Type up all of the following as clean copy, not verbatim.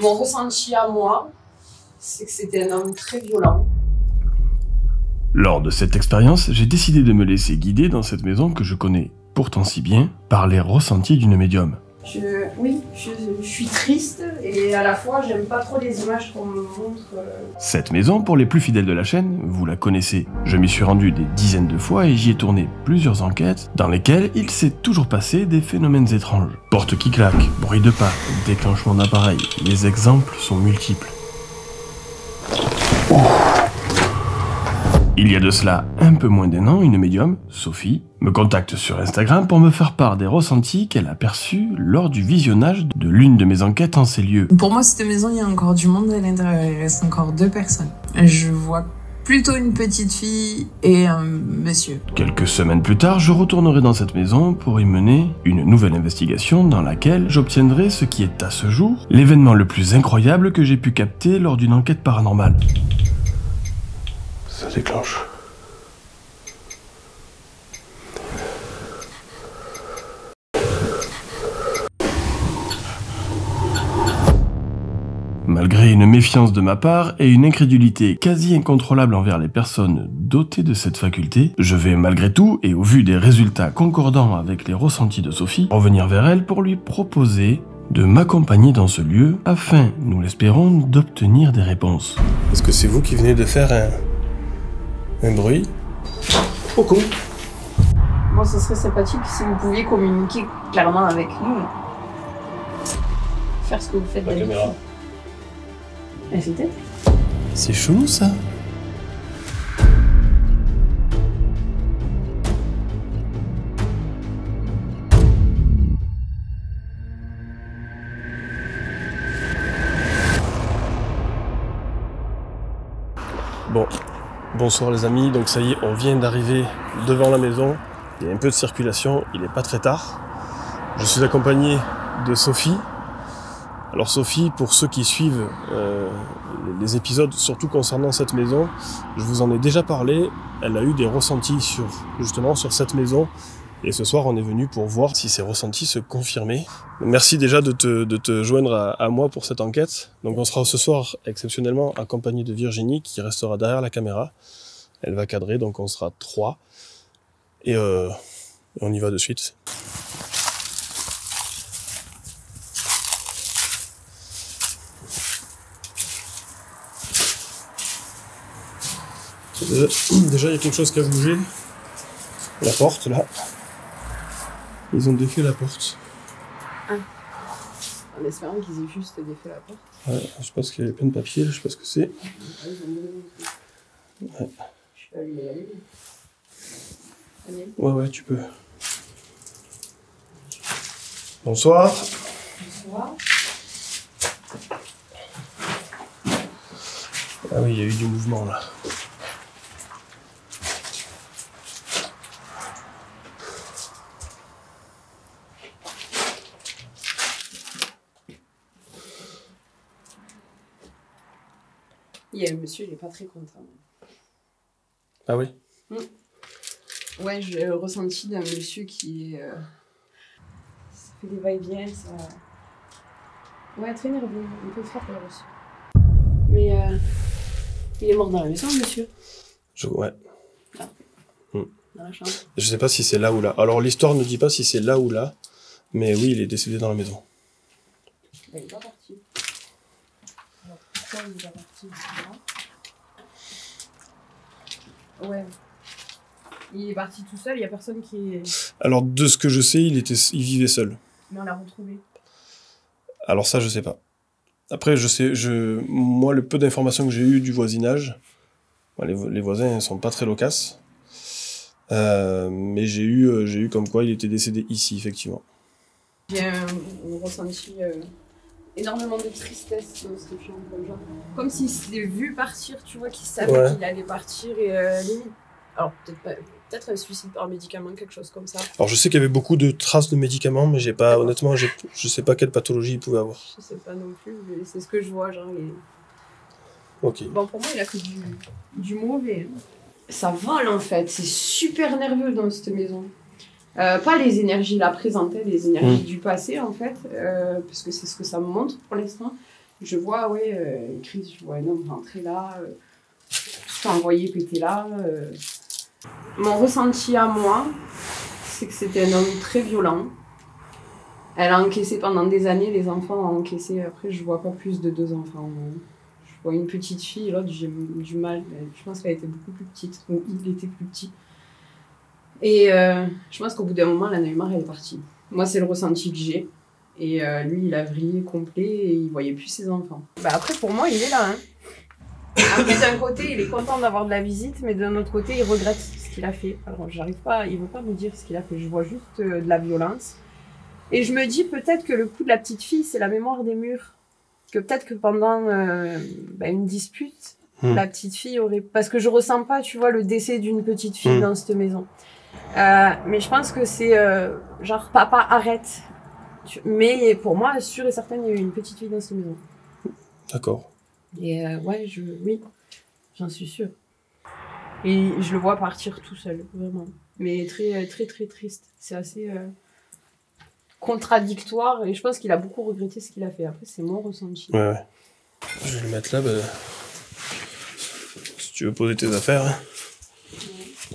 Mon ressenti à moi, c'est que c'était un homme très violent. Lors de cette expérience, j'ai décidé de me laisser guider dans cette maison que je connais pourtant si bien par les ressentis d'une médium. Je suis triste et à la fois j'aime pas trop les images qu'on me montre. Cette maison, pour les plus fidèles de la chaîne, vous la connaissez. Je m'y suis rendu des dizaines de fois et j'y ai tourné plusieurs enquêtes dans lesquelles il s'est toujours passé des phénomènes étranges. Portes qui claquent, bruit de pas, déclenchement d'appareil, les exemples sont multiples. Il y a de cela un peu moins d'1 an, une médium, Sophie, me contacte sur Instagram pour me faire part des ressentis qu'elle a perçus lors du visionnage de l'une de mes enquêtes en ces lieux. Pour moi, cette maison, il y a encore du monde à l'intérieur, il reste encore 2 personnes. Je vois plutôt une petite fille et un monsieur. Quelques semaines plus tard, je retournerai dans cette maison pour y mener une nouvelle investigation dans laquelle j'obtiendrai ce qui est à ce jour l'événement le plus incroyable que j'ai pu capter lors d'une enquête paranormale. Ça déclenche. Malgré une méfiance de ma part et une incrédulité quasi incontrôlable envers les personnes dotées de cette faculté, je vais malgré tout, et au vu des résultats concordants avec les ressentis de Sophie, revenir vers elle pour lui proposer de m'accompagner dans ce lieu afin, nous l'espérons, d'obtenir des réponses. Est-ce que c'est vous qui venez de faire un bruit? Oh con. Bon, ce serait sympathique si vous pouviez communiquer clairement avec nous. Faire ce que vous faites La d'habitude. caméra. Et c'était. C'est chelou ça. Bon, bonsoir les amis, donc ça y est, on vient d'arriver devant la maison. Il y a un peu de circulation, il n'est pas très tard. Je suis accompagné de Sophie. Alors Sophie, pour ceux qui suivent les épisodes, surtout concernant cette maison, je vous en ai déjà parlé, elle a eu des ressentis justement sur cette maison, et ce soir on est venu pour voir si ces ressentis se confirmaient. Merci déjà de te joindre à moi pour cette enquête. Donc on sera ce soir exceptionnellement accompagné de Virginie qui restera derrière la caméra. Elle va cadrer, donc on sera 3, et on y va de suite. Déjà, il y a quelque chose qui a bougé. La porte, là. Ils ont défait la porte. Ah. En espérant qu'ils aient juste défait la porte. Ouais, je pense qu'il y avait plein de papiers, là, je sais pas ce que c'est. Ouais. Je peux allumer la lumière. Ouais, tu peux. Bonsoir. Bonsoir. Ah oui, il y a eu du mouvement, là. Il y a le monsieur, il est pas très content. Ah oui? Ouais, j'ai le ressenti d'un monsieur qui est. Ça fait des va-et-vient, ça. Ouais, très nerveux, un peu frappeur aussi. Mais il est mort dans la maison, monsieur. Ouais. Dans la chambre. Je sais pas si c'est là ou là. Alors l'histoire ne dit pas si c'est là ou là, mais oui, il est décédé dans la maison. Il est pas parti. Alors pourquoi il est pas parti? Ouais. Il est parti tout seul, il y a personne qui est. Alors de ce que je sais, il vivait seul. Mais on l'a retrouvé. Alors ça, je sais pas. Après, moi, le peu d'informations que j'ai eues du voisinage, les voisins sont pas très loquaces, mais j'ai eu comme quoi il était décédé ici, effectivement. J'ai ressenti énormément de tristesse dans cette chambre, genre. Comme s'il s'était vu partir, tu vois, qu'il savait qu'il allait partir et limite. Alors peut-être un suicide par médicament, quelque chose comme ça. Alors je sais qu'il y avait beaucoup de traces de médicaments, mais honnêtement, je sais pas quelle pathologie il pouvait avoir. Je sais pas non plus, mais c'est ce que je vois, genre. Ok. Bon, pour moi, il a que du mauvais. Ça vole en fait, c'est super nerveux dans cette maison. Pas les énergies là présentes, les énergies du passé en fait, parce que c'est ce que ça me montre pour l'instant. Je vois, ouais, écrit, je vois un homme rentrer là, tout envoyé péter là. Mon ressenti à moi, c'est que c'était un homme très violent. Elle a encaissé pendant des années, les enfants ont encaissé. Après, je vois pas plus de 2 enfants. Je vois une petite fille, l'autre, j'ai du mal. Je pense qu'elle était beaucoup plus petite, ou il était plus petit. Et je pense qu'au bout d'un moment, la Neymar, elle est partie. Moi, c'est le ressenti que j'ai. Et lui, il a vrillé complet et il voyait plus ses enfants. Bah après, pour moi, il est là. Hein. Après, d'un côté, il est content d'avoir de la visite, mais d'un autre côté, il regrette ce qu'il a fait. Alors, j'arrive pas, il veut pas me dire ce qu'il a fait. Je vois juste de la violence. Et je me dis peut-être que le coup de la petite fille, c'est la mémoire des murs. Que peut-être que pendant une dispute, la petite fille aurait... Parce que je ressens pas, tu vois, le décès d'une petite fille dans cette maison. Mais je pense que c'est genre, papa, arrête. Mais pour moi, sûr et certain, il y a eu une petite fille dans cette maison. D'accord. Et ouais, oui, j'en suis sûre. Et je le vois partir tout seul, vraiment. Mais très, très, très triste. C'est assez contradictoire et je pense qu'il a beaucoup regretté ce qu'il a fait. Après, c'est mon ressenti. Ouais. Je vais le mettre là. Si tu veux poser tes affaires. Hein.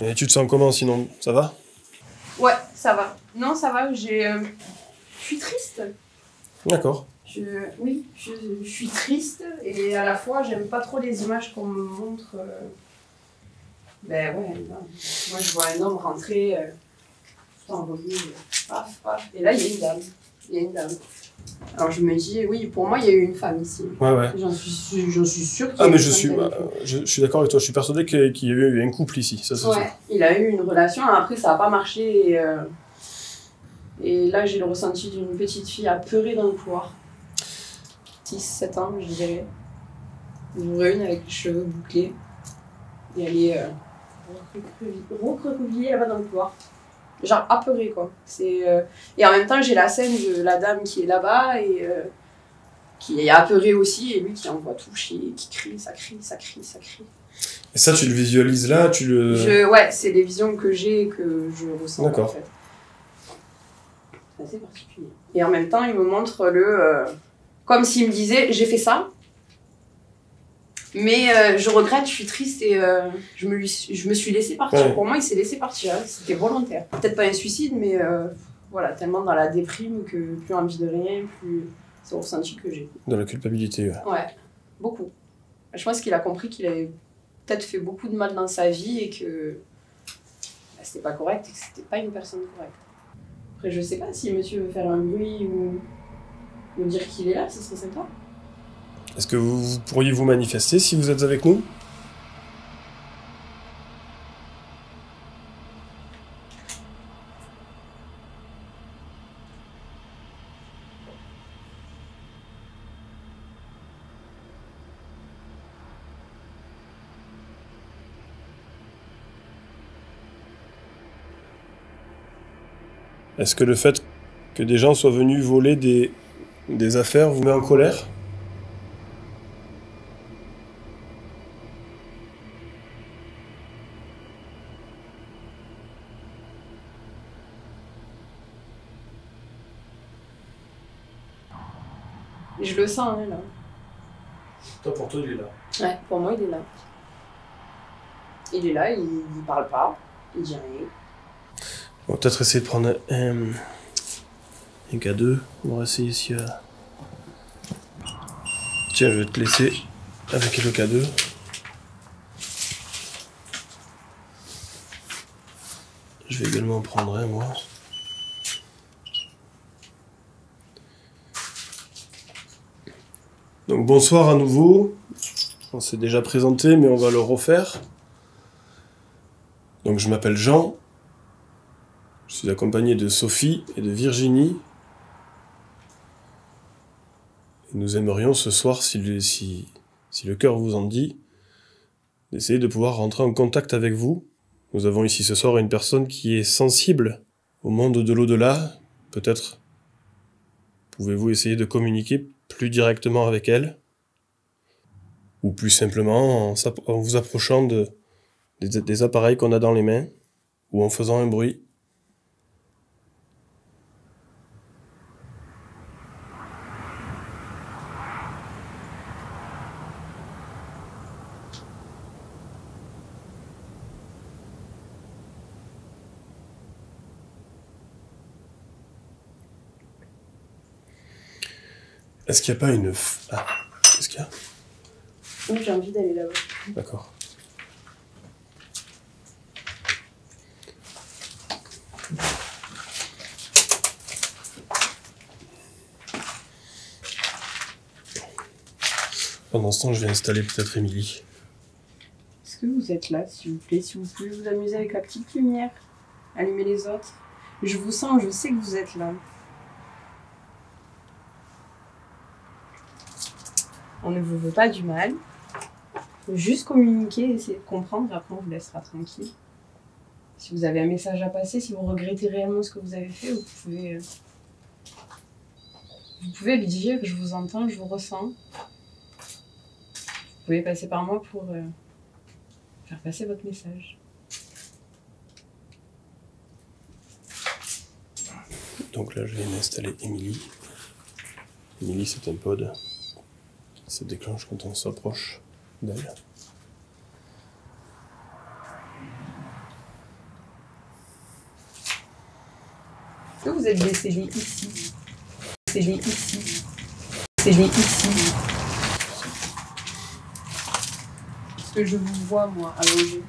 Et tu te sens comment sinon? Ça va? Ouais, ça va. Non, ça va. Je suis triste. D'accord. Oui, je suis triste et à la fois, j'aime pas trop les images qu'on me montre. Ben ouais, là, moi je vois un homme rentrer, tout envoyé, paf, paf. Et là, il y a une dame. Alors je me dis, oui, pour moi, il y a eu une femme ici. Ouais. J'en suis sûre qu'il y a Ah, mais une je suis d'accord avec toi, je suis persuadé qu'il y a eu un couple ici, ça c'est sûr. Il a eu une relation, après ça n'a pas marché et là j'ai le ressenti d'une petite fille apeurée dans le couloir. 6-7 ans, je dirais. Brune avec les cheveux bouclés. Et elle est recroquevillée là-bas dans le couloir. Genre apeurée quoi. Et en même temps j'ai la scène de la dame qui est là-bas et qui est apeurée aussi et lui qui envoie tout chier, qui crie, ça crie. Et ça tu le visualises là, Ouais, c'est les visions que j'ai que je ressens. D'accord. En fait. C'est assez particulier. Et en même temps il me montre comme s'il me disait j'ai fait ça. Mais je regrette, je suis triste et je me suis laissé partir. Ouais. Pour moi, il s'est laissé partir. Hein. C'était volontaire. Peut-être pas un suicide, mais voilà, tellement dans la déprime que plus envie de rien, plus c'est le ressenti que j'ai. Dans la culpabilité, ouais. Ouais, beaucoup. Je pense qu'il a compris qu'il avait peut-être fait beaucoup de mal dans sa vie et que c'était pas correct et que c'était pas une personne correcte. Après, je sais pas si monsieur veut faire un bruit ou me dire qu'il est là, ce serait sympa. Est-ce que vous pourriez vous manifester si vous êtes avec nous? Est-ce que le fait que des gens soient venus voler des affaires vous met en colère? Je le sens, hein, là. Toi, pour toi, il est là. Ouais, pour moi, il est là. Il est là, il parle pas, il dit rien. On va peut-être essayer de prendre un K2. On va essayer ici. Tiens, je vais te laisser avec le K2. Je vais également en prendre un, moi. Donc bonsoir à nouveau. On s'est déjà présenté, mais on va le refaire. Donc je m'appelle Jean. Je suis accompagné de Sophie et de Virginie. Et nous aimerions ce soir, si le cœur vous en dit, d'essayer de pouvoir rentrer en contact avec vous. Nous avons ici ce soir une personne qui est sensible au monde de l'au-delà. Peut-être pouvez-vous essayer de communiquer plus directement avec elle, ou plus simplement en vous approchant des appareils qu'on a dans les mains, ou en faisant un bruit. Est-ce qu'il n'y a pas une... Ah, qu'est-ce qu'il y a? Oui, j'ai envie d'aller là-bas. D'accord. Pendant ce temps, je vais installer peut-être Émilie. Est-ce que vous êtes là, s'il vous plaît? Si vous pouvez vous amuser avec la petite lumière, allumer les autres. Je vous sens, je sais que vous êtes là. On ne vous veut pas du mal. Faut juste communiquer, essayer de comprendre, et après on vous laissera tranquille. Si vous avez un message à passer, si vous regrettez réellement ce que vous avez fait, vous pouvez lui dire que je vous entends, je vous ressens. Vous pouvez passer par moi pour faire passer votre message. Donc là, je viens d'installer Émilie. Émilie, c'est un pod qui se déclenche quand on s'approche d'elle. Est-ce que vous êtes décédé ici? Décédé ici. Décédé ici. Est-ce que je vous vois, moi, allongé?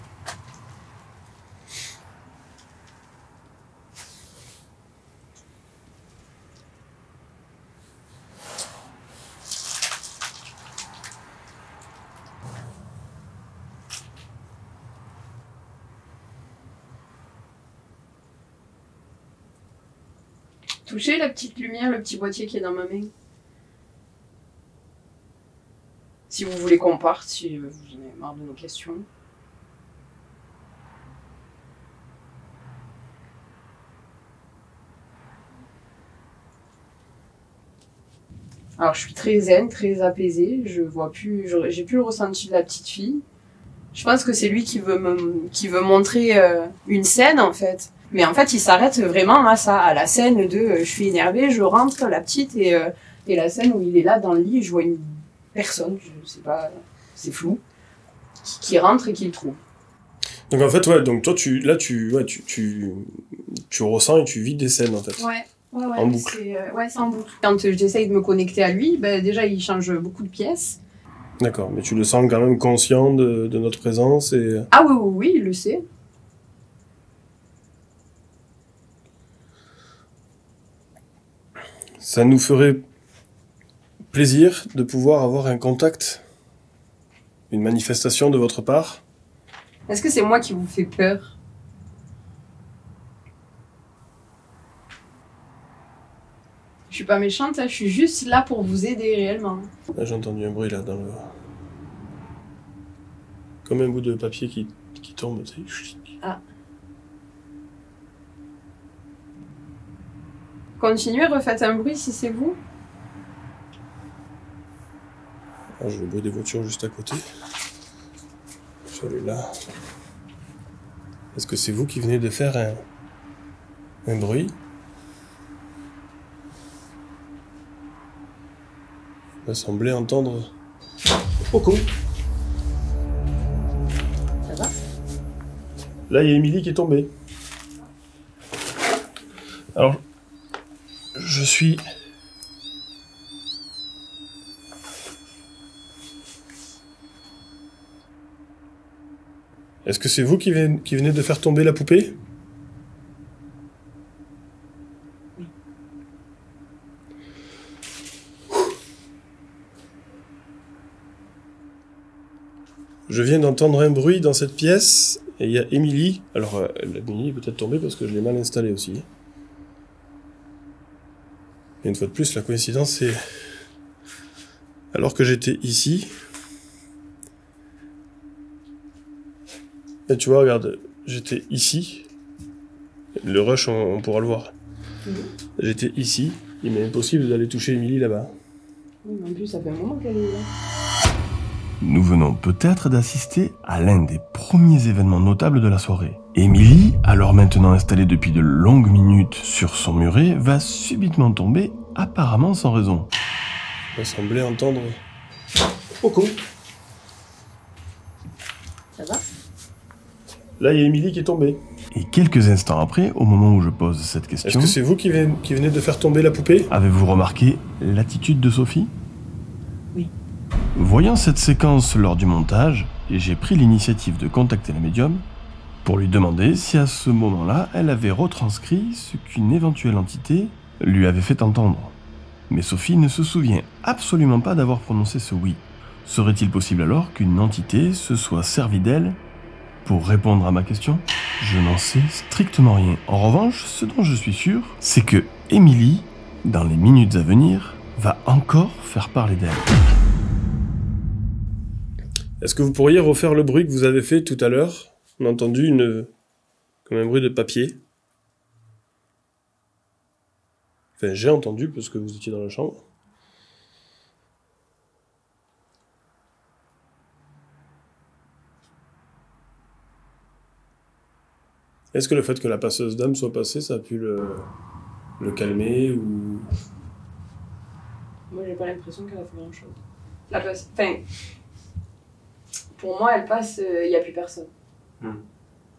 Touchez la petite lumière, le petit boîtier qui est dans ma main. Si vous voulez qu'on parte, si vous en avez marre de nos questions. Alors je suis très zen, très apaisée, je vois plus, j'ai plus le ressenti de la petite fille. Je pense que c'est lui qui veut montrer une scène en fait. Mais en fait, il s'arrête vraiment à ça, à la scène de je suis énervée, je rentre, la petite, et la scène où il est là dans le lit, je vois une personne, je sais pas, c'est flou, qui rentre et qui le trouve. Donc en fait, ouais, donc toi, tu ressens et tu vis des scènes en fait. Ouais. En boucle. C'est en boucle. Quand j'essaye de me connecter à lui, ben, déjà il change beaucoup de pièces. D'accord, mais tu le sens quand même conscient de notre présence et... Ah oui, il le sait. Ça nous ferait plaisir de pouvoir avoir un contact, une manifestation de votre part. Est-ce que c'est moi qui vous fais peur? Je suis pas méchante, je suis juste là pour vous aider réellement. Là, j'ai entendu un bruit là dans le... Comme un bout de papier qui tombe, tu sais. Ah. Continuez, refaites un bruit si c'est vous. Ah, j'ai le bruit des voitures juste à côté. Celui-là. Est-ce que c'est vous qui venez de faire un bruit? On m'a semblé entendre... Oh con! Ça va? Là, il y a Émilie qui est tombée. Alors, je suis... Est-ce que c'est vous qui venez de faire tomber la poupée? Oui. Je viens d'entendre un bruit dans cette pièce, et il y a Émilie. Alors, Émilie est peut-être tombée parce que je l'ai mal installée aussi. Et une fois de plus, la coïncidence, c'est... Alors que j'étais ici... Et tu vois, regarde, j'étais ici. Le rush, on pourra le voir. Mmh. J'étais ici. Il m'est impossible d'aller toucher Émilie là-bas. Oui, mais en plus, ça fait un moment qu'elle est là. Nous venons peut-être d'assister à l'un des premiers événements notables de la soirée. Émilie, alors maintenant installée depuis de longues minutes sur son muret, va subitement tomber, apparemment sans raison. Il m'a semblé entendre... Oh con! Ça va? Là, il y a Émilie qui est tombée. Et quelques instants après, au moment où je pose cette question... Est-ce que c'est vous qui venez de faire tomber la poupée? Avez-vous remarqué l'attitude de Sophie? Oui. Voyant cette séquence lors du montage, j'ai pris l'initiative de contacter la médium pour lui demander si à ce moment-là, elle avait retranscrit ce qu'une éventuelle entité lui avait fait entendre. Mais Sophie ne se souvient absolument pas d'avoir prononcé ce oui. Serait-il possible alors qu'une entité se soit servie d'elle pour répondre à ma question? Je n'en sais strictement rien. En revanche, ce dont je suis sûr, c'est que Émilie, dans les minutes à venir, va encore faire parler d'elle. Est-ce que vous pourriez refaire le bruit que vous avez fait tout à l'heure? On a entendu comme un bruit de papier. Enfin, j'ai entendu parce que vous étiez dans la chambre. Est-ce que le fait que la passeuse d'âme soit passée, ça a pu le calmer ou... Moi, j'ai pas l'impression qu'elle a fait grand chose. Enfin, pour moi, elle passe, il n'y a plus personne.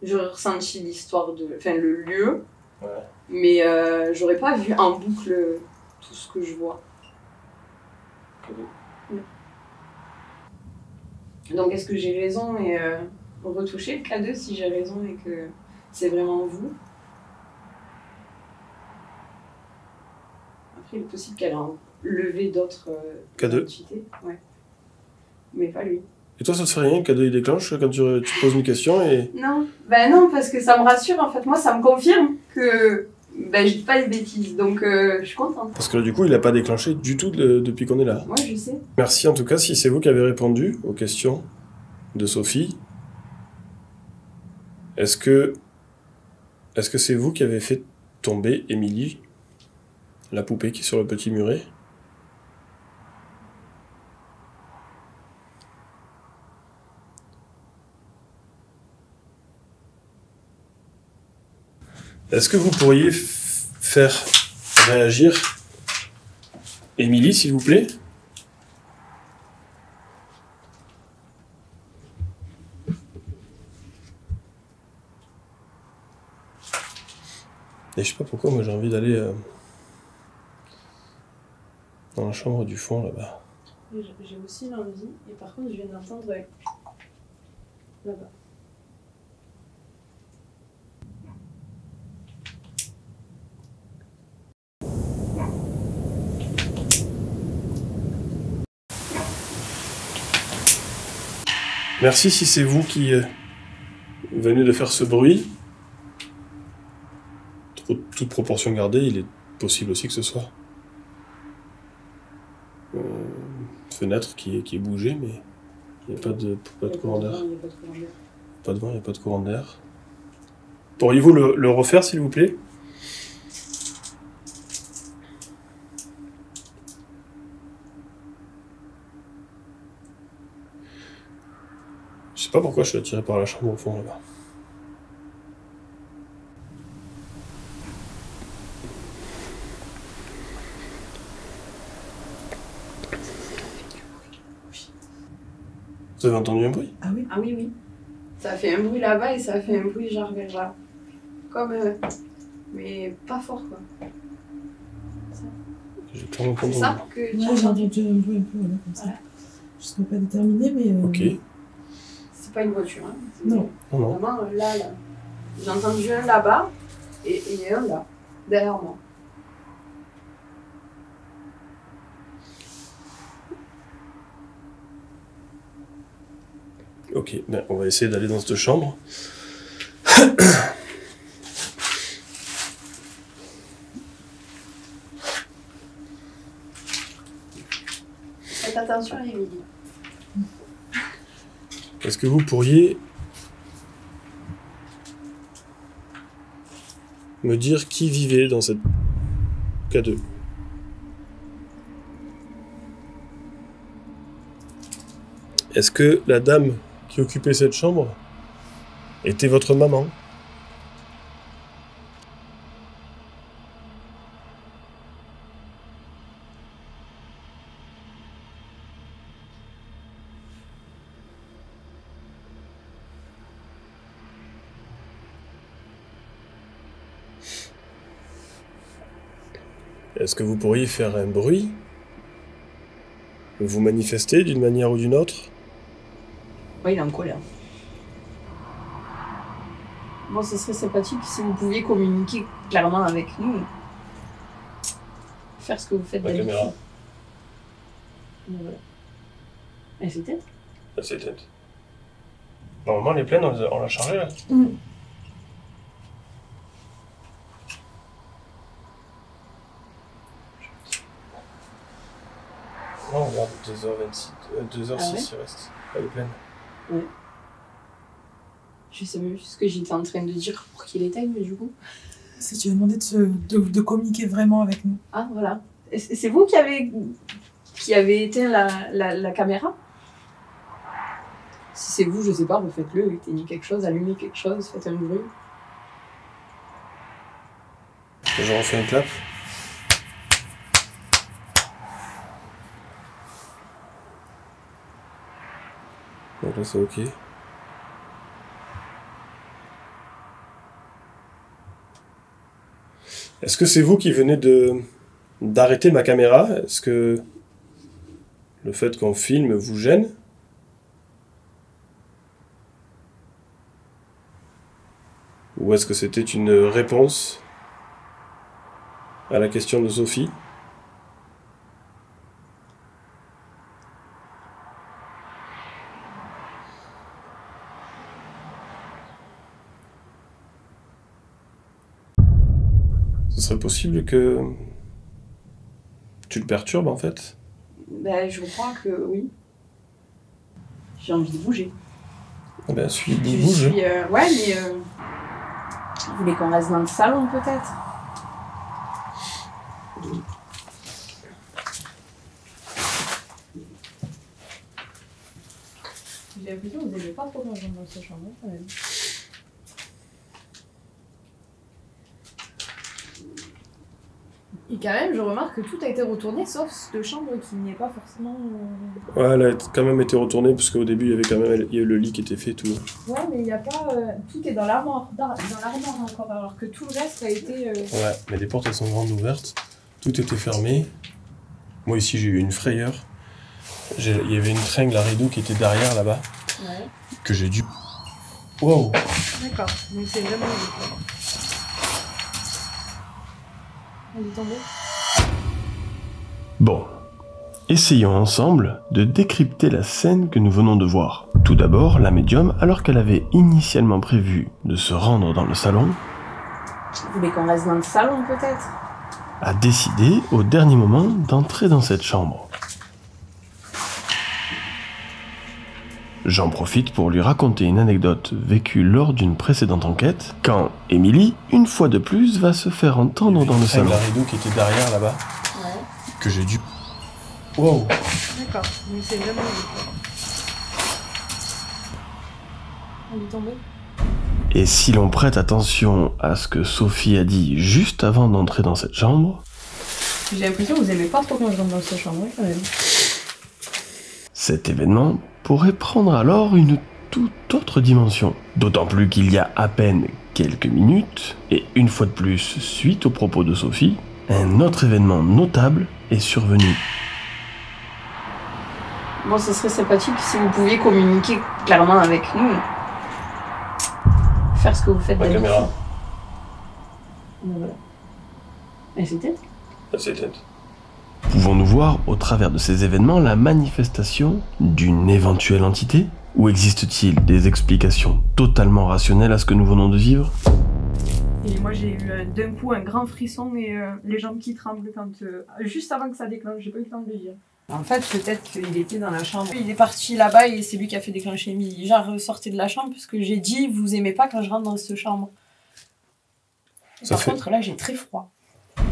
J'aurais ressenti l'histoire enfin, le lieu, Ouais. mais j'aurais pas vu en boucle tout ce que je vois. Donc, est-ce que j'ai raison et retoucher le cas 2 si j'ai raison et que c'est vraiment vous? Après, il est possible qu'elle a levé d'autres K2. entités. Ouais. Mais pas lui. Et toi, ça te fait rien que K2 il déclenche quand tu poses une question et... Non, ben non, parce que ça me rassure en fait. Moi, ça me confirme que je dis pas des bêtises, donc je suis contente. Parce que là, du coup, il a pas déclenché du tout depuis qu'on est là. Moi, je sais. Merci en tout cas si c'est vous qui avez répondu aux questions de Sophie. Est-ce que c'est vous qui avez fait tomber Émilie, la poupée qui est sur le petit muret? Est-ce que vous pourriez faire réagir Émilie, s'il vous plaît? Et je sais pas pourquoi, moi j'ai envie d'aller dans la chambre du fond là-bas. J'ai aussi l'envie, et par contre, je viens d'entendre là-bas. Merci si c'est vous qui venez de faire ce bruit. Toute proportion gardée, il est possible aussi que ce soit une fenêtre qui est bougée, mais il n'y a pas de courant d'air. Pas de vent, il n'y a pas de courant d'air. Pourriez-vous le refaire, s'il vous plaît? Je sais pas pourquoi je suis attiré par la chambre au fond là-bas. Vous avez entendu un bruit? Ah oui? Ah oui, oui. Ça fait un bruit là-bas et ça fait un bruit genre vers là. Comme... mais pas fort, quoi. J'ai clairement pas C'est entendu. ça que tu Moi, j'ai entendu un bruit un peu, voilà, comme ça. Voilà. Je ne serais pas déterminée, mais... Ok. C'est pas une voiture, hein. C'est Non. Non. vraiment là. J'ai entendu un là-bas et un là, derrière moi. Ok, ben, on va essayer d'aller dans cette chambre. Faites attention à Émilie. Est-ce que vous pourriez me dire qui vivait dans cette K2? Est-ce que la dame qui occupait cette chambre était votre maman? Est-ce que vous pourriez faire un bruit? Vous manifester d'une manière ou d'une autre? Ouais, il est en colère. Bon, ce serait sympathique si vous pouviez communiquer clairement avec nous. Faire ce que vous faites La d'habitude. caméra. Voilà. Elle s'est éteinte? Elle s'est éteinte. Normalement, elle est pleine, on l'a chargée là. Non, regarde, 2h26, 2h06 Ah ouais, il reste. Elle est pleine. ouais. Je sais même plus ce que j'étais en train de dire pour qu'il éteigne, du coup. Si tu as demandé de communiquer vraiment avec nous. Ah, voilà. C'est vous qui avez éteint la caméra? Si c'est vous, je sais pas, faites-le, éteignez quelque chose, allumez quelque chose, faites un bruit. Je refais un clap. Donc là c'est ok. Est-ce que c'est vous qui venez d'arrêter ma caméra? Est-ce que le fait qu'on filme vous gêne? Ou est-ce que c'était une réponse à la question de Sophie? Ce serait possible que tu le perturbes en fait? Ben, je crois que oui. J'ai envie de bouger. Eh ben, Je bouge. suis, ouais, mais vous voulez qu'on reste dans le salon peut-être? J'ai l'impression que vous n'aimez pas trop quand je rentre dans cette chambre quand même. Et quand même, je remarque que tout a été retourné sauf cette chambre qui n'est pas forcément. Ouais, elle a quand même été retournée parce qu'au début il y avait quand même le lit qui était fait tout. Ouais, mais il n'y a pas. Tout est dans l'armoire. Dans l'armoire encore, alors que tout le reste a été. Ouais, mais les portes elles sont grandes ouvertes. Tout était fermé. Moi ici j'ai eu une frayeur. Il y avait une tringle à rideau qui était derrière là-bas. Ouais. Que j'ai dû. Wow! D'accord, donc c'est vraiment. Elle est tombée. Bon, essayons ensemble de décrypter la scène que nous venons de voir. Tout d'abord, la médium, alors qu'elle avait initialement prévu de se rendre dans le salon, Vous voulez qu'on reste dans le salon peut-être? a décidé au dernier moment d'entrer dans cette chambre. J'en profite pour lui raconter une anecdote vécue lors d'une précédente enquête, quand Émilie, une fois de plus, va se faire entendre dans le salon. Il y avait une tringle à rideau qui était derrière là-bas. Ouais. Que j'ai dû. Wow! D'accord, donc c'est vraiment. Elle est tombée. Et si l'on prête attention à ce que Sophie a dit juste avant d'entrer dans cette chambre, J'ai l'impression que vous aimez pas trop quand je rentre dans cette chambre quand même. cet événement pourrait prendre alors une toute autre dimension. D'autant plus qu'il y a à peine quelques minutes, et une fois de plus, suite aux propos de Sophie, un autre événement notable est survenu. Bon, ce serait sympathique si vous pouviez communiquer clairement avec nous. Faire ce que vous faites La d'habitude. caméra. Voilà. Elle s'est éteinte? Elle s'est éteinte. Pouvons-nous voir au travers de ces événements la manifestation d'une éventuelle entité? Ou existe-t-il des explications totalement rationnelles à ce que nous venons de vivre? Et moi j'ai eu d'un coup un grand frisson et les jambes qui tremblent quand juste avant que ça déclenche, j'ai pas eu le temps de le dire. En fait, peut-être qu'il était dans la chambre. Il est parti là-bas et c'est lui qui a fait déclencher Émilie. Genre, sortez de la chambre parce que j'ai dit, vous aimez pas quand je rentre dans cette chambre. Par contre, là, j'ai très froid.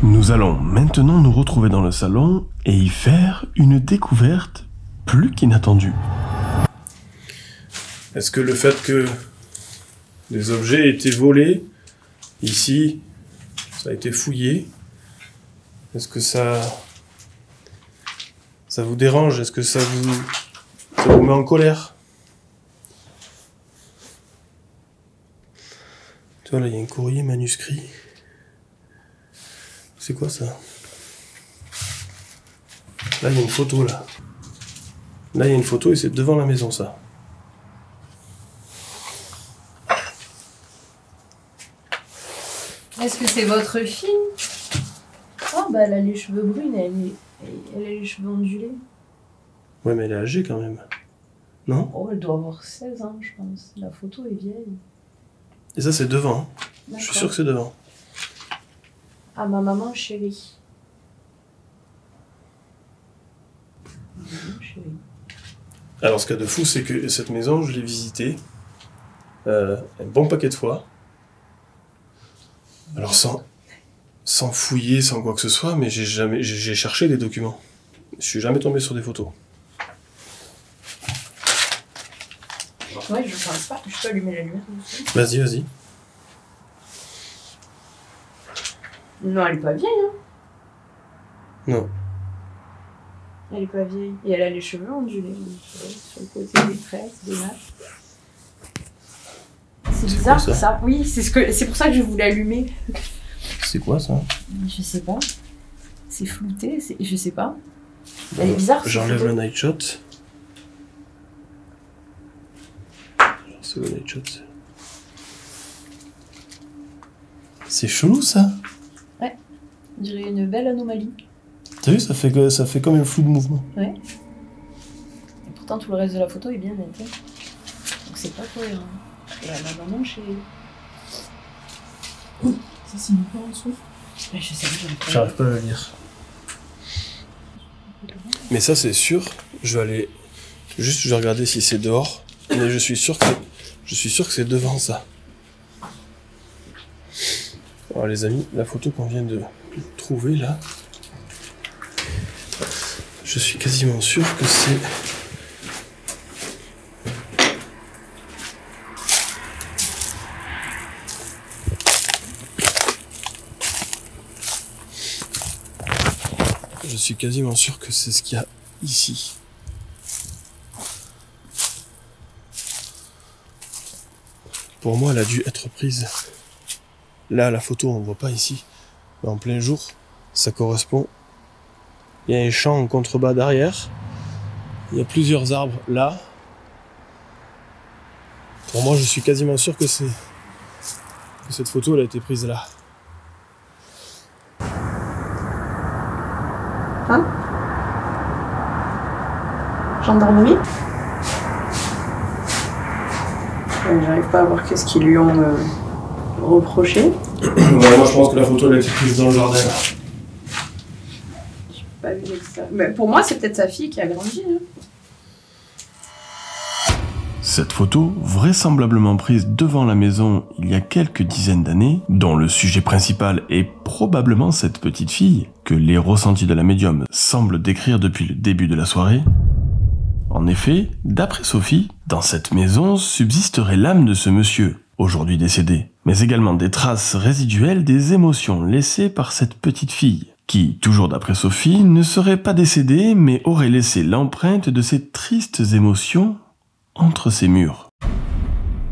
Nous allons maintenant nous retrouver dans le salon et y faire une découverte plus qu'inattendue. Est-ce que le fait que des objets aient été volés, ici, ça a été fouillé, est-ce que ça vous dérange? Est-ce que ça vous met en colère? Tu vois, là, il y a un courrier manuscrit. C'est quoi ça? Là, il y a une photo, là. Là, il y a une photo et c'est devant la maison, ça. Est-ce que c'est votre fille? Oh, bah elle a les cheveux brunes, elle a les cheveux ondulés. Ouais, mais elle est âgée quand même. Non? Oh, elle doit avoir 16 ans, je pense. La photo est vieille. Et ça, c'est devant. Hein. Je suis sûr que c'est devant. Ah, ma maman chérie. Maman chérie. Alors, ce qu'il y a de fou, c'est que cette maison, je l'ai visitée un bon paquet de fois. Alors, sans fouiller, sans quoi que ce soit, mais j'ai cherché des documents. Je suis jamais tombé sur des photos. Ouais, je pense pas. Je peux allumer la lumière. Vas-y, vas-y. Non, elle est pas vieille, hein. Non. Elle est pas vieille. Et elle a les cheveux ondulés. Sur le côté des tresses, des nattes. C'est bizarre quoi, ça. Oui, c'est pour ça que je voulais allumer. C'est quoi ça? Je sais pas. C'est flouté, je sais pas. Elle est bizarre. J'enlève le night shot. C'est le night shot. C'est chelou ça. Ouais. On dirait une belle anomalie. T'as vu, ça fait comme un flou de mouvement. Ouais. Et pourtant tout le reste de la photo est bien net. Donc c'est pas cohérent. Et la maman chez. Ça c'est une peu en dessous. Ouais, je sais pas. J'arrive pas à le lire. Mais ça c'est sûr, je vais regarder si c'est dehors, mais je suis sûr que c'est devant ça. Alors les amis, la photo qu'on vient de trouver là, je suis quasiment sûr que c'est... Je suis quasiment sûr que c'est ce qu'il y a ici. Pour moi, elle a dû être prise. Là, la photo, on ne voit pas ici. Mais en plein jour, ça correspond. Il y a un champ en contrebas derrière. Il y a plusieurs arbres là. Pour moi, je suis quasiment sûr que cette photo, elle a été prise là. Hein? Gendarmerie? J'arrive pas à voir qu'est-ce qu'ils lui ont reproché. Moi je pense que la photo elle a été prise dans le jardin. J'ai pas vu ça. Mais pour moi c'est peut-être sa fille qui a grandi. Hein. Cette photo, vraisemblablement prise devant la maison il y a quelques dizaines d'années, dont le sujet principal est probablement cette petite fille, que les ressentis de la médium semblent décrire depuis le début de la soirée. En effet, d'après Sophie, dans cette maison subsisterait l'âme de ce monsieur, aujourd'hui décédé, mais également des traces résiduelles des émotions laissées par cette petite fille, qui, toujours d'après Sophie, ne serait pas décédée mais aurait laissé l'empreinte de ces tristes émotions entre ses murs.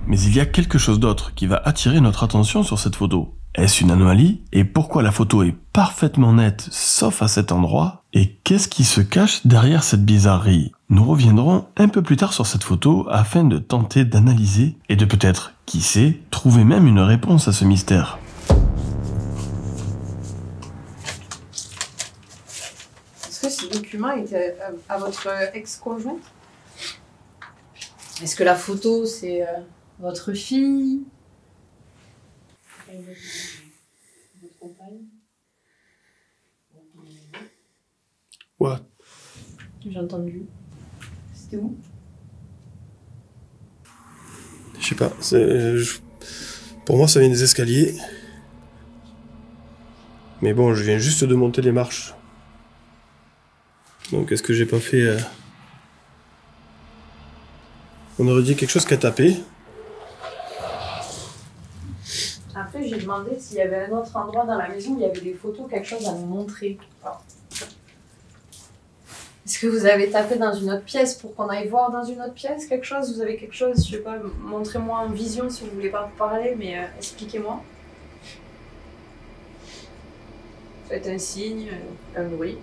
Mais il y a quelque chose d'autre qui va attirer notre attention sur cette photo. Est-ce une anomalie? Et pourquoi la photo est parfaitement nette, sauf à cet endroit? Et qu'est-ce qui se cache derrière cette bizarrerie? Nous reviendrons un peu plus tard sur cette photo afin de tenter d'analyser et de peut-être, qui sait, trouver même une réponse à ce mystère. Est-ce que ce document était à votre ex-conjointe? Est-ce que la photo c'est votre fille? Votre compagne? What? J'ai entendu. C'était où? Je sais pas. Pour moi, ça vient des escaliers. Mais bon, je viens juste de monter les marches. Donc, est-ce que j'ai pas fait... On aurait dit quelque chose qui a tapé. Après, j'ai demandé s'il y avait un autre endroit dans la maison où il y avait des photos, quelque chose à nous montrer. Alors, est-ce que vous avez tapé dans une autre pièce pour qu'on aille voir dans une autre pièce quelque chose? Vous avez quelque chose? Je sais pas, montrez-moi en vision si vous voulez pas vous parler, mais expliquez-moi. Faites un signe, un bruit.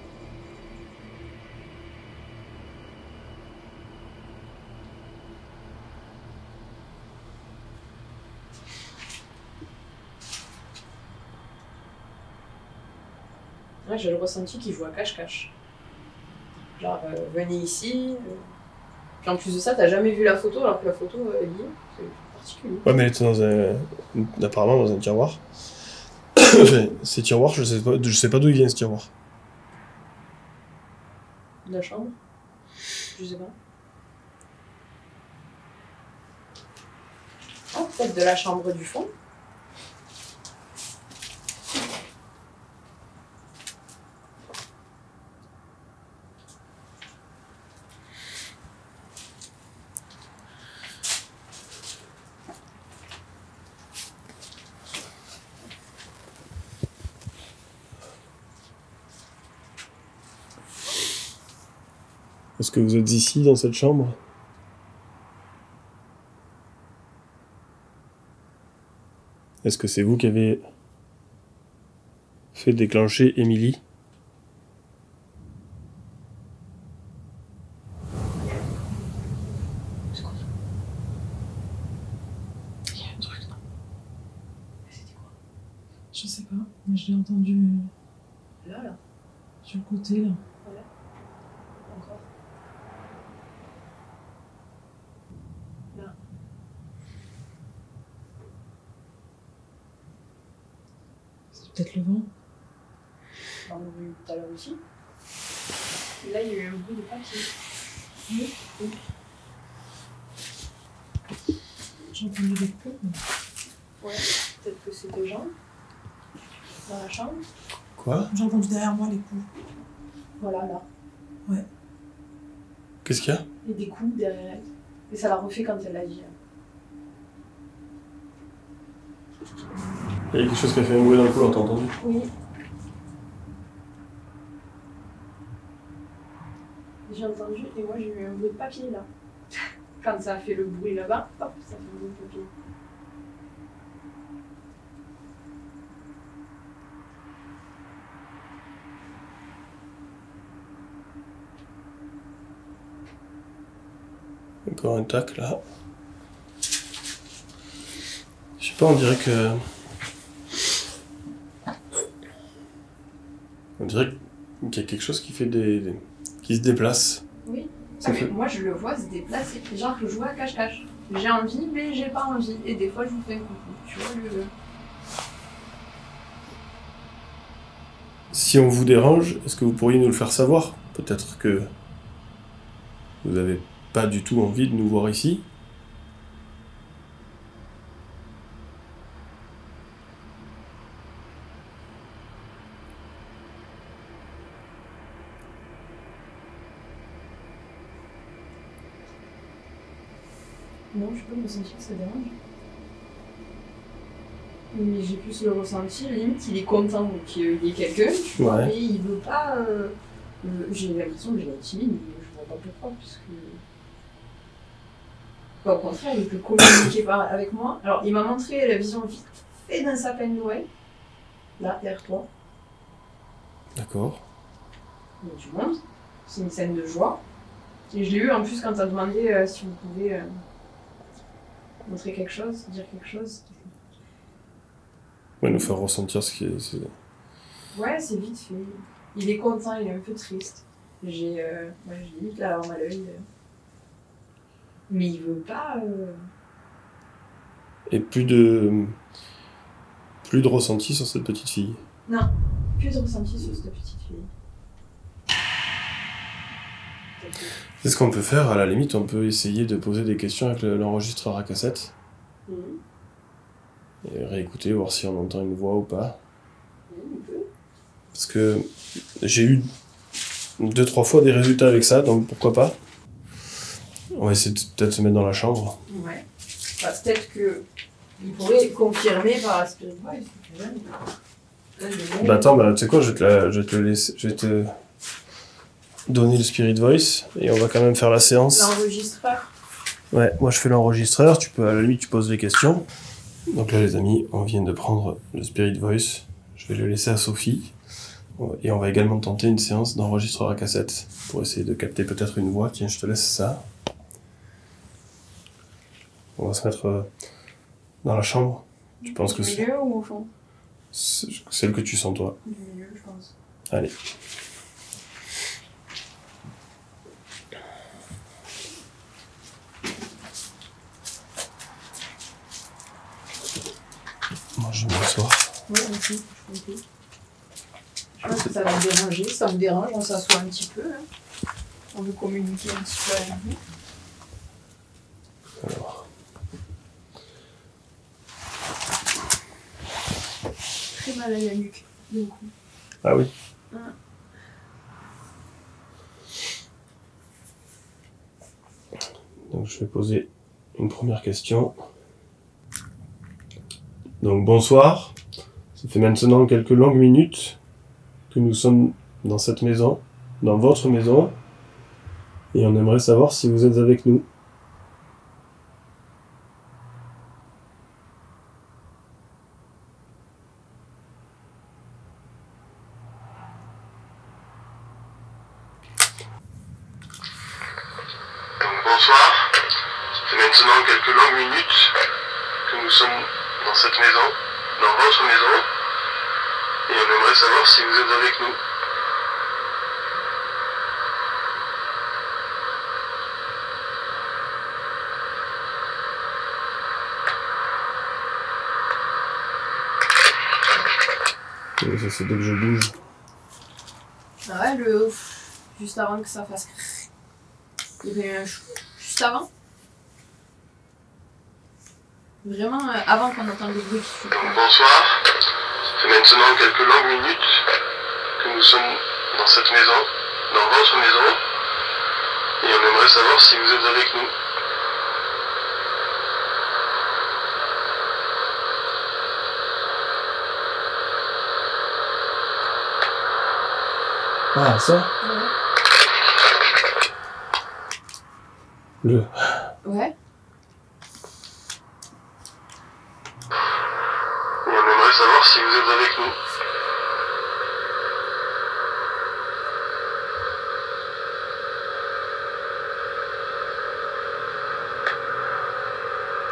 Moi, j'ai le ressenti qu'il joue à cache-cache. Genre, venez ici. Puis en plus de ça, t'as jamais vu la photo, alors que la photo est liée. C'est particulier. Ouais, mais elle était apparemment dans un tiroir. Ces tiroirs, je sais pas d'où il vient ce tiroir. De la chambre? Je sais pas. Ah, peut-être de la chambre du fond. Est-ce que vous êtes ici, dans cette chambre? Est-ce que c'est vous qui avez fait déclencher Émilie? C'est quoi ça? Il y a un truc là. Mais c'était quoi? Je sais pas, mais je l'ai entendu Là. sur le côté là. Voilà. Encore. Là. C'est peut-être le vent. On l'a vu tout à l'heure aussi. Et là, il y a eu un bruit de papier. Oui. J'ai entendu des coups. Ouais, peut-être que c'est des gens dans la chambre. Quoi? J'ai entendu derrière moi les coups. Voilà, là. Ouais. Qu'est-ce qu'il y a? Et des coups derrière elle. Et ça l'a refait quand elle l'a dit. Il y a quelque chose qui a fait un bruit dans le couloir, t'as entendu? Oui. J'ai entendu et moi j'ai eu un bruit de papier là. Quand ça a fait le bruit là-bas, hop, ça fait un bruit de papier. Encore un tac là. Je sais pas, on dirait que... On dirait qu'il y a quelque chose qui fait qui se déplace. Oui. Ça Ah, mais fait- moi je le vois se déplacer. Genre je joue à cache-cache. J'ai envie mais j'ai pas envie. Et des fois je vous fais un coucou. Tu vois le... Si on vous dérange, est-ce que vous pourriez nous le faire savoir? Peut-être que vous n'avez pas du tout envie de nous voir ici. Non, je peux me sentir que ça dérange. Mais j'ai plus le ressenti, limite il est content qu'il y ait quelqu'un, tu vois, Ouais. mais il veut pas... J'ai l'impression que j'ai timide, mais je vois pas pourquoi, puisque... Bah, au contraire, il peut communiquer avec moi. Alors, il m'a montré la vision vite fait d'un sapin de Noël, là, derrière toi. D'accord. Donc, tu montes, c'est une scène de joie. Et je l'ai eu en plus quand t'as demandé si vous pouvez montrer quelque chose, dire quelque chose. Ouais, nous faire ressentir ce qui est... Ouais, c'est vite fait. Il est content, il est un peu triste. J'ai limite la larme à l'œil. Mais il veut pas... Et plus de ressenti sur cette petite fille. Non, plus de ressenti sur cette petite fille. C'est ce qu'on peut faire, à la limite, on peut essayer de poser des questions avec l'enregistreur à cassette. Mhm. Et réécouter, voir si on entend une voix ou pas. On peut. Parce que j'ai eu 2-3 fois des résultats avec ça, donc pourquoi pas. On va essayer de peut-être se mettre dans la chambre. Ouais. Bah, peut-être que il pourrait confirmer par la spirit voice. Bah attends, tu sais quoi, je vais te donner le Spirit Voice, et on va quand même faire la séance. L'enregistreur. Ouais, moi je fais l'enregistreur, tu peux, à la limite, tu poses les questions. Donc là, les amis, on vient de prendre le Spirit Voice. Je vais le laisser à Sophie. Et on va également tenter une séance d'enregistreur à cassette pour essayer de capter peut-être une voix. Tiens, je te laisse ça. On va se mettre dans la chambre. Tu penses que Du c'est milieu ou au fond? celle que tu sens toi? Du milieu, je pense. Allez. Moi, je vais m'asseoir. Oui, merci, je comprends. Je pense que ça va me déranger, ça me dérange, on s'assoit un petit peu. Hein. On veut communiquer un petit peu avec vous. Alors. Très mal à la nuque, du coup. Ah oui. Ah. Donc je vais poser une première question. Donc bonsoir. Ça fait maintenant quelques longues minutes que nous sommes dans cette maison, dans votre maison, et on aimerait savoir si vous êtes avec nous. Bonsoir, ça fait maintenant quelques longues minutes que nous sommes dans cette maison, dans votre maison, et on aimerait savoir si vous êtes avec nous. Et ça c'est dès que je bouge. Ah ouais, le juste avant que ça fasse. Il y avait un juste avant. Vraiment avant qu'on entende le bruit qui fait. Bonsoir, ça fait maintenant quelques longues minutes que nous sommes dans cette maison, dans votre maison, et on aimerait savoir si vous êtes avec nous. Ah, ça? Ouais. Le. Ouais. Et on aimerait savoir si vous êtes avec nous.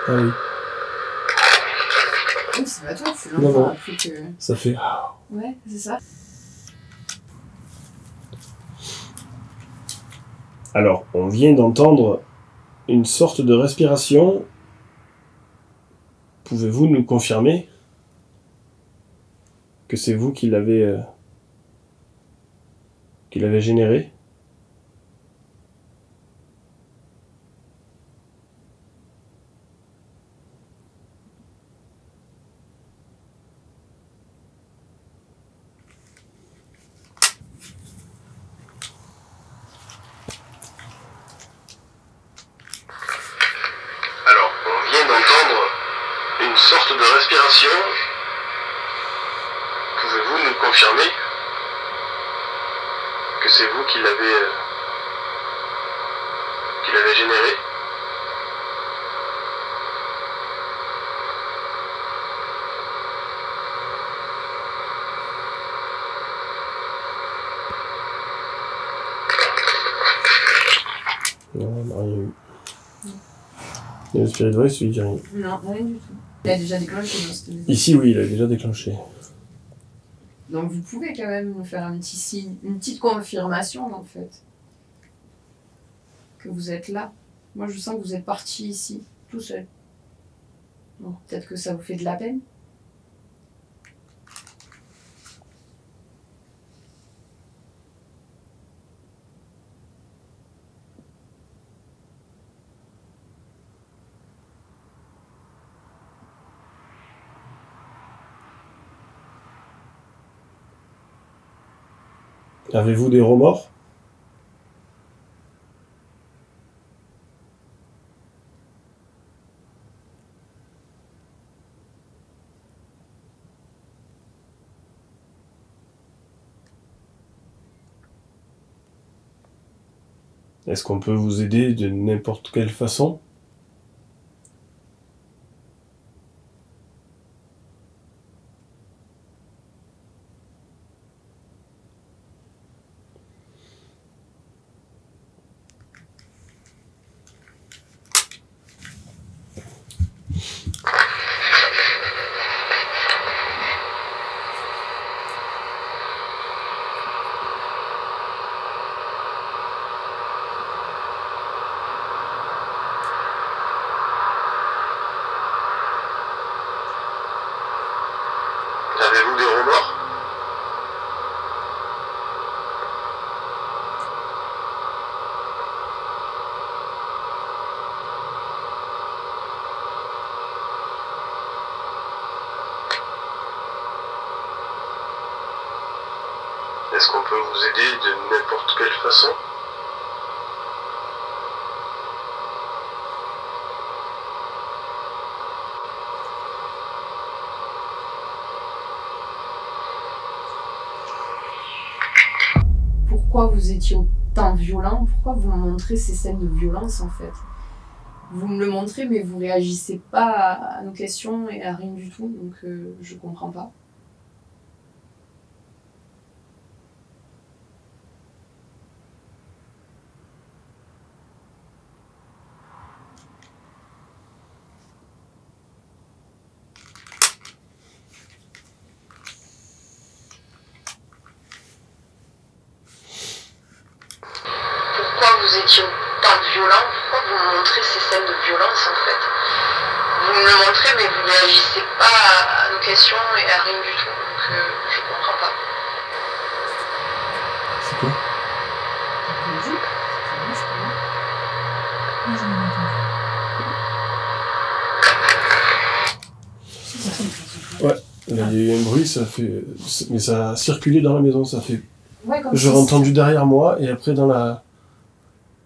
Ah oui. Oui, c'est pas toi, tu Non, l'entends non. après que. Ça fait. Ouais, c'est ça. Alors, on vient d'entendre une sorte de respiration. Pouvez-vous nous confirmer que c'est vous qui l'avez généré? Alors, on vient d'entendre une sorte de respiration. Pouvez-vous nous confirmer que c'est vous qui l'avez généré? Non, on n'a rien eu. Et le Spirit Voice, il dit rien. Non, rien du tout. Il a déjà déclenché dans cette maison. Ici, oui, il a déjà déclenché. Donc vous pouvez quand même nous faire un petit signe, une petite confirmation en fait. Que vous êtes là. Moi je sens que vous êtes parti ici, tout seul. Bon, peut-être que ça vous fait de la peine. Avez-vous des remords? Est-ce qu'on peut vous aider de n'importe quelle façon? qu'on peut vous aider de n'importe quelle façon? Pourquoi vous étiez autant violent? Pourquoi vous me montrez ces scènes de violence en fait? Vous me le montrez mais vous réagissez pas à nos questions et à rien du tout, donc je comprends pas. Vous étiez autant violent, pourquoi vous me montrez ces scènes de violence en fait? Vous me le montrez mais vous réagissez pas à nos questions et à rien du tout, donc je comprends pas. C'est quoi? Ouais, là, il y a eu un bruit, ça fait... mais ça a circulé dans la maison, ça fait... Ouais, comme J'aurais entendu derrière moi et après dans la...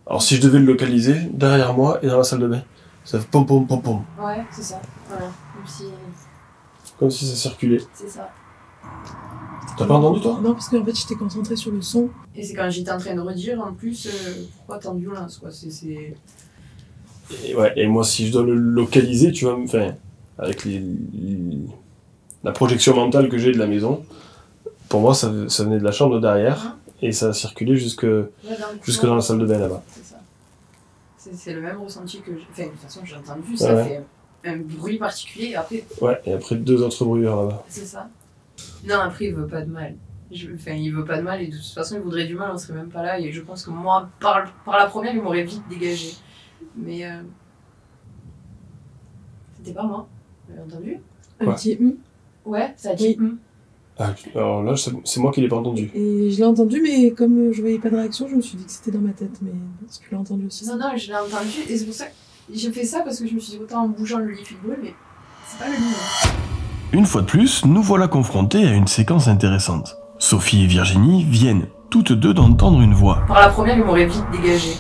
Alors si je devais le localiser, derrière moi et dans la salle de bain. Ça fait pom pom pom pom. Ouais, c'est ça. Voilà. Comme si ça circulait. C'est ça. T'as pas entendu toi? Non, parce qu'en fait, j'étais concentrée sur le son. Et c'est quand j'étais en train de redire, en plus, pourquoi tant de violence, quoi. Et, ouais, et moi si je dois le localiser, tu vois, enfin, avec la projection mentale que j'ai de la maison, pour moi ça venait de la chambre derrière et ça a circulé jusque dans la salle de bain là-bas. C'est ça. C'est le même ressenti que j'ai. Enfin, de toute façon, j'ai entendu, ça fait un bruit particulier et après. Ouais, et après 2 autres bruits là-bas. C'est ça. Non, après, il veut pas de mal. Enfin, il veut pas de mal et de toute façon, il voudrait du mal, on serait même pas là. Et je pense que moi, par la première, il m'aurait vite dégagé. Mais. C'était pas moi. Vous l'avez entendu? Un petit hum. Ouais, ça a dit hum. Ah, alors là, c'est moi qui l'ai pas entendu. Et je l'ai entendu, mais comme je voyais pas de réaction, je me suis dit que c'était dans ma tête. Mais est-ce que tu l'as entendu aussi? Non, je l'ai entendu et c'est pour ça que j'ai fait ça parce que je me suis dit autant en bougeant le lit fait de bruit, mais c'est pas le lit. Une fois de plus, nous voilà confrontés à une séquence intéressante. Sophie et Virginie viennent toutes deux d'entendre une voix. Par la première, il m'aurait vite dégagé.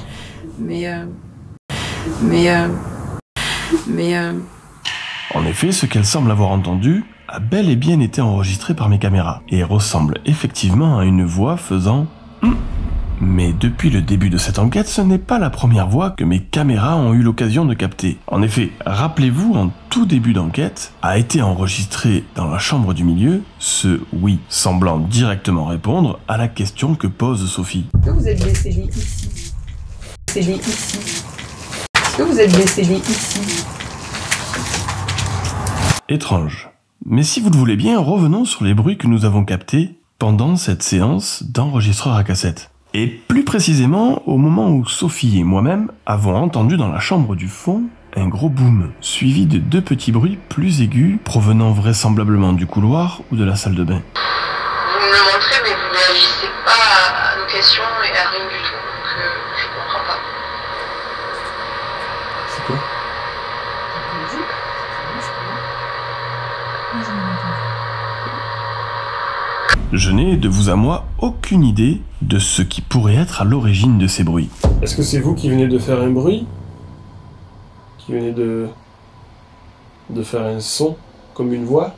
En effet, ce qu'elles semblent avoir entendu a bel et bien été enregistré par mes caméras et ressemble effectivement à une voix faisant Mais depuis le début de cette enquête, ce n'est pas la première voix que mes caméras ont eu l'occasion de capter. En effet, rappelez-vous, en tout début d'enquête, a été enregistré dans la chambre du milieu ce oui, semblant directement répondre à la question que pose Sophie. Est-ce que vous êtes décédé ici? Décédé ici. Est-ce que vous êtes décédé ici? Étrange. Mais si vous le voulez bien, revenons sur les bruits que nous avons captés pendant cette séance d'enregistreur à cassette. Et plus précisément, au moment où Sophie et moi-même avons entendu dans la chambre du fond un gros boom, suivi de 2 petits bruits plus aigus, provenant vraisemblablement du couloir ou de la salle de bain. Vous me le montrez, mais vous réagissez pas à nos questions et à rien du tout, donc je comprends pas. C'est quoi? Je n'ai, de vous à moi, aucune idée de ce qui pourrait être à l'origine de ces bruits. Est-ce que c'est vous qui venez de faire un bruit? Qui venez de faire un son, comme une voix?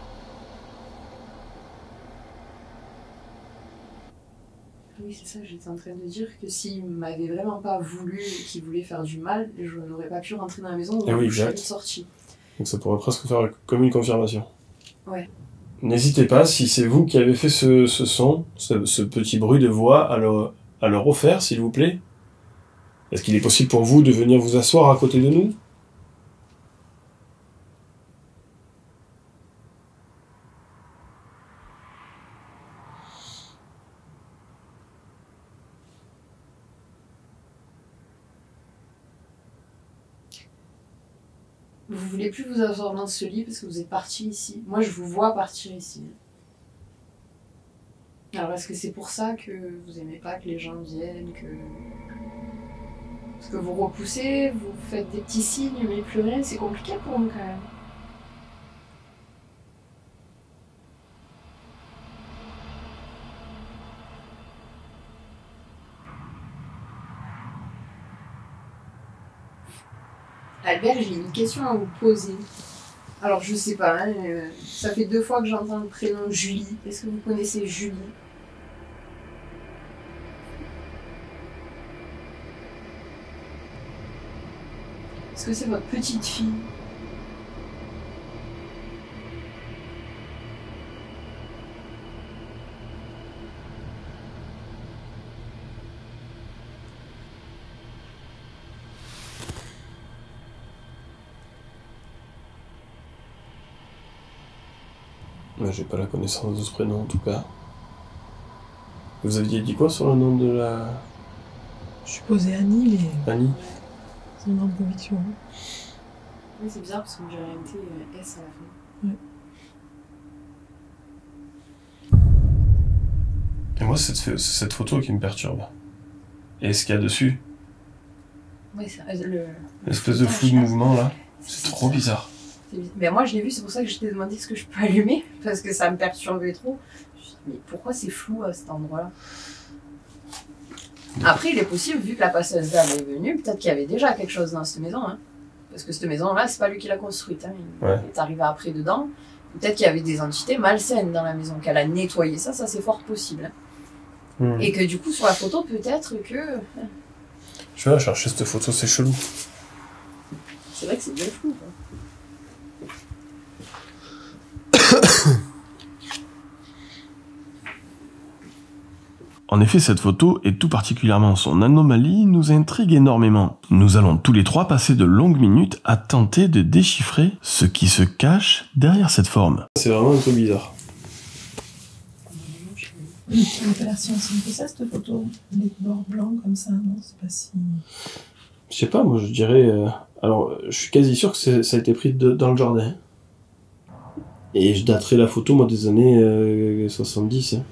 Oui, c'est ça, j'étais en train de dire que s'il m'avait vraiment pas voulu et qu'il voulait faire du mal, je n'aurais pas pu rentrer dans la maison ou oui, je serais exact. sortie. Donc ça pourrait presque faire comme une confirmation. Ouais. N'hésitez pas, si c'est vous qui avez fait ce son, ce petit bruit de voix, à le refaire, s'il vous plaît. Est-ce qu'il est possible pour vous de venir vous asseoir à côté de nous? Vous voulez plus vous asseoir dans ce lit parce que vous êtes parti ici. Moi, je vous vois partir ici. Alors, est-ce que c'est pour ça que vous aimez pas que les gens viennent, Parce que vous repoussez, vous faites des petits signes, mais plus rien, c'est compliqué pour nous quand même. Albert, j'ai une question à vous poser. Alors, je sais pas, hein, ça fait 2 fois que j'entends le prénom Julie. Est-ce que vous connaissez Julie? Est-ce que c'est votre petite fille? Moi, j'ai pas la connaissance de ce prénom en tout cas. Vous aviez dit quoi sur le nom de la... Je suis posée Annie, mais Annie? c'est une grande conviction. Oui, c'est bizarre parce que j'ai arrêté S à la fin. Et moi, c'est cette photo qui me perturbe. Et ce qu'il y a dessus, Oui, c'est l'espèce de flou de mouvement là, c'est trop bizarre. Mais moi, je l'ai vu, c'est pour ça que je t'ai demandé ce que je peux allumer, parce que ça me perturbait trop. Je me suis dit, mais pourquoi c'est flou à cet endroit-là? Après, il est possible, vu que la passeuse d'âme est venue, peut-être qu'il y avait déjà quelque chose dans cette maison. Hein. Parce que cette maison-là, c'est pas lui qui l'a construite. Hein. Il est arrivé après dedans. Peut-être qu'il y avait des entités malsaines dans la maison, qu'elle a nettoyé ça c'est fort possible. Hein. Et que du coup, sur la photo, peut-être que... Je vais chercher cette photo, c'est chelou. C'est vrai que c'est bien flou, quoi. En effet, cette photo, et tout particulièrement son anomalie, nous intrigue énormément. Nous allons tous les trois passer de longues minutes à tenter de déchiffrer ce qui se cache derrière cette forme. C'est vraiment un peu bizarre. Ça m'a pas l'air si ancienne que ça, cette photo. Les bords blancs comme ça, non, c'est pas si... Je sais pas, moi je dirais... Alors, je suis quasi sûr que ça a été pris dans le jardin. Et je daterai la photo, moi, des années 70, hein.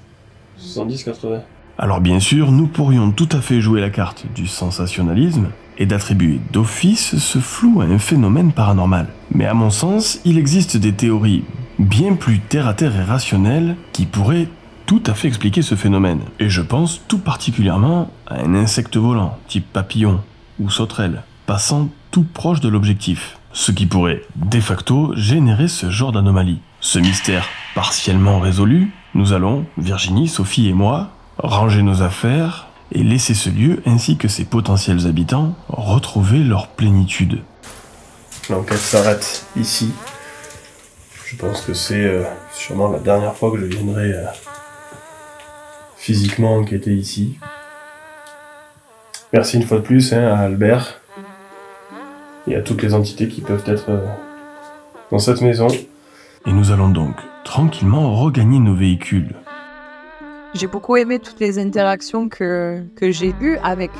70-80. Alors bien sûr, nous pourrions tout à fait jouer la carte du sensationnalisme et d'attribuer d'office ce flou à un phénomène paranormal. Mais à mon sens, il existe des théories bien plus terre-à-terre et rationnelles qui pourraient tout à fait expliquer ce phénomène. Et je pense tout particulièrement à un insecte volant, type papillon ou sauterelle, passant tout proche de l'objectif. Ce qui pourrait, de facto, générer ce genre d'anomalie. Ce mystère partiellement résolu, nous allons, Virginie, Sophie et moi, ranger nos affaires et laisser ce lieu ainsi que ses potentiels habitants retrouver leur plénitude. L'enquête s'arrête ici. Je pense que c'est sûrement la dernière fois que je viendrai physiquement enquêter ici. Merci une fois de plus à Albert et à toutes les entités qui peuvent être dans cette maison. Et nous allons donc tranquillement regagner nos véhicules. J'ai beaucoup aimé toutes les interactions que j'ai eues avec,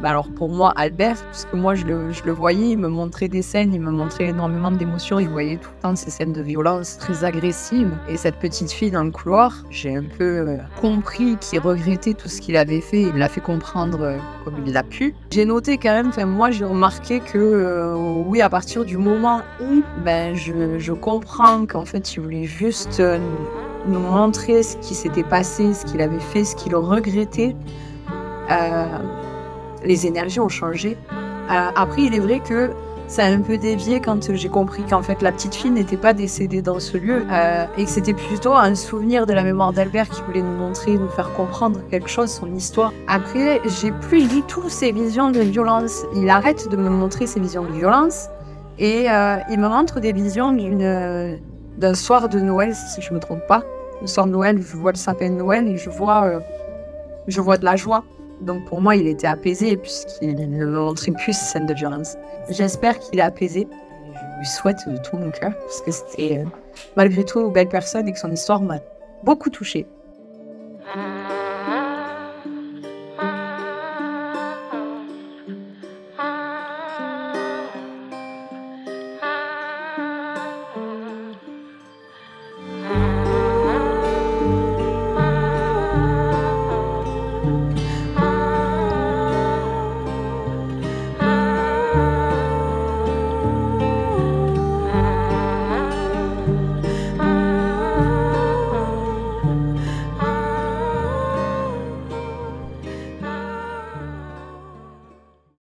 alors pour moi, Albert, puisque moi je le voyais, il me montrait des scènes, il me montrait énormément d'émotions, il voyait tout le temps ces scènes de violence très agressives. Et cette petite fille dans le couloir, j'ai un peu compris qu'il regrettait tout ce qu'il avait fait, il l'a fait comprendre comme il l'a pu. J'ai noté quand même, moi j'ai remarqué que oui, à partir du moment où je comprends qu'en fait il voulait juste... nous montrer ce qui s'était passé, ce qu'il avait fait, ce qu'il regrettait. Les énergies ont changé. Après, il est vrai que ça a un peu dévié quand j'ai compris qu'en fait la petite fille n'était pas décédée dans ce lieu et que c'était plutôt un souvenir de la mémoire d'Albert qui voulait nous montrer, nous faire comprendre quelque chose, son histoire. Après, j'ai plus du tout ces visions de violence. Il arrête de me montrer ces visions de violence et il me montre des visions d'un soir de Noël, si je me trompe pas. Le soir de Noël, je vois le sapin de Noël et je vois de la joie. Donc pour moi, il était apaisé puisqu'il ne me montrait plus ces scènes de violence. J'espère qu'il est apaisé. Je lui souhaite de tout mon cœur parce que c'était malgré tout une belle personne et que son histoire m'a beaucoup touchée.